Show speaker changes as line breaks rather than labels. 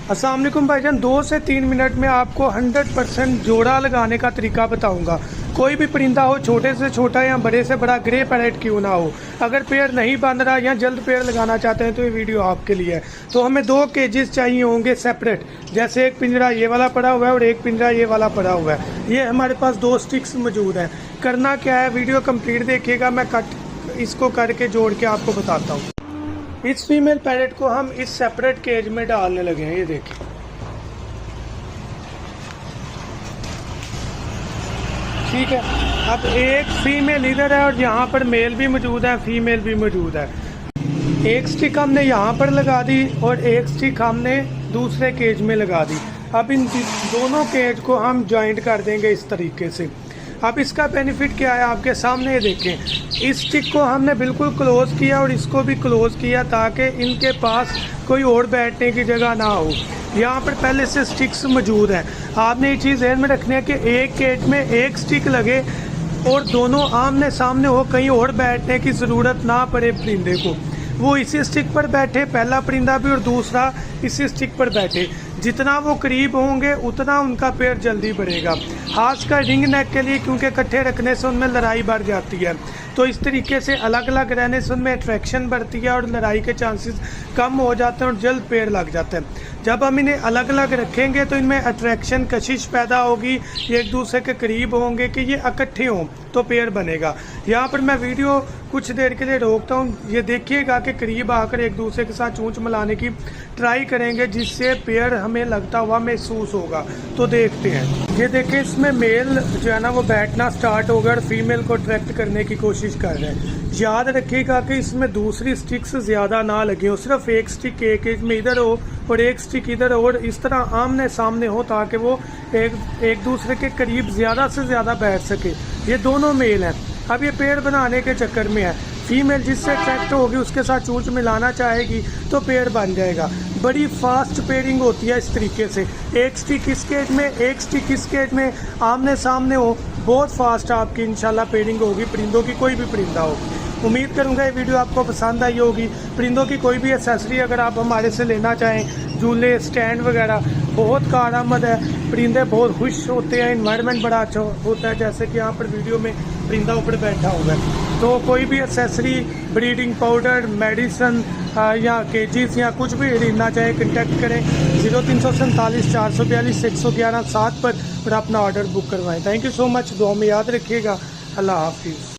अस्सलाम वालेकुम भाईजान, 2 से 3 मिनट में आपको 100% जोड़ा लगाने का तरीका बताऊंगा। कोई भी परिंदा हो, छोटे से छोटा या बड़े से बड़ा, ग्रे पैरेट क्यों ना हो, अगर पेड़ नहीं बन रहा या जल्द पेड़ लगाना चाहते हैं तो ये वीडियो आपके लिए है। तो हमें 2 केजेस चाहिए होंगे सेपरेट, जैसे एक पिंजरा ये वाला पड़ा हुआ है और एक पिंजरा ये वाला पड़ा हुआ है। ये हमारे पास 2 स्टिक्स मौजूद हैं। करना क्या है, वीडियो कंप्लीट देखिएगा, मैं इसको करके जोड़ के आपको बताता हूँ। इस फीमेल पैरेट को हम इस सेपरेट केज में डालने लगे हैं, ये देखिए। ठीक है, अब एक फीमेल इधर है और यहाँ पर मेल भी मौजूद है, फीमेल भी मौजूद है। एक स्टिक हमने यहाँ पर लगा दी और एक स्टिक हमने दूसरे केज में लगा दी। अब इन दोनों केज को हम जॉइंट कर देंगे इस तरीके से। अब इसका बेनिफिट क्या है, आपके सामने देखें। इस स्टिक को हमने बिल्कुल क्लोज किया और इसको भी क्लोज किया ताकि इनके पास कोई और बैठने की जगह ना हो। यहाँ पर पहले से स्टिक्स मौजूद हैं। आपने ये चीज़ ध्यान में रखनी है कि एक केज में एक स्टिक लगे और दोनों आमने सामने हो, कहीं और बैठने की ज़रूरत ना पड़े परिंदे को। वो इसी स्टिक पर बैठे, पहला परिंदा भी और दूसरा इसी स्टिक पर बैठे। जितना वो करीब होंगे उतना उनका पेड़ जल्दी बढ़ेगा। खासकर रिंग नेक के लिए, क्योंकि इकट्ठे रखने से उनमें लड़ाई बढ़ जाती है। तो इस तरीके से अलग अलग रहने से उनमें अट्रैक्शन बढ़ती है और लड़ाई के चांसेस कम हो जाते हैं और जल्द पेड़ लग जाते हैं। जब हम इन्हें अलग अलग रखेंगे तो इनमें अट्रैक्शन, कशिश पैदा होगी, ये एक दूसरे के करीब होंगे कि ये इकट्ठे हों तो पेड़ बनेगा। यहाँ पर मैं वीडियो कुछ देर के लिए रोकता हूँ, ये देखिएगा कि करीब आकर एक दूसरे के साथ चोंच मिलाने की ट्राई करेंगे, जिससे पेड़ हमें लगता हुआ महसूस होगा। तो देखते हैं। ये देखें, इसमें मेल जो है ना वो बैठना स्टार्ट होगा और फीमेल को अट्रैक्ट करने की कोशिश कर रहे हैं। याद रखिएगा कि इसमें दूसरी स्टिक्स ज़्यादा ना लगे हो, सिर्फ एक स्टिक एक एज में इधर हो और एक स्टिक इधर हो और इस तरह आमने सामने हो ताकि वो एक दूसरे के करीब ज़्यादा से ज़्यादा बैठ सके। ये दोनों मेल हैं। अब ये पेड़ बनाने के चक्कर में है, फीमेल जिससे अट्रैक्ट होगी उसके साथ चूंच मिलाना चाहेगी तो पेड़ बन जाएगा। बड़ी फास्ट पेयरिंग होती है इस तरीके से। एक स्टिक इस केज में, एक स्टिक इस केज में, आमने सामने हो, बहुत फास्ट आपकी इंशाल्लाह पेयरिंग होगी परिंदों की, कोई भी परिंदा हो। उम्मीद करूंगा ये वीडियो आपको पसंद आई होगी। परिंदों की कोई भी एक्सेसरी अगर आप हमारे से लेना चाहें, झूले, स्टैंड वगैरह, बहुत कारआमद है। परिंदे बहुत खुश होते हैं, इन्वायरमेंट बड़ा अच्छा होता है, जैसे कि यहाँ पर वीडियो में परिंदा ऊपर बैठा हुआ है। तो कोई भी एक्सेसरी, ब्रीडिंग पाउडर, मेडिसन या केजीज या कुछ भी खरीदना चाहे कंटेक्ट करें 0347 442 111 7 पर अपना ऑर्डर बुक करवाएं। Thank you so much. दुआ में याद रखिएगा। अल्लाह हाफिज़।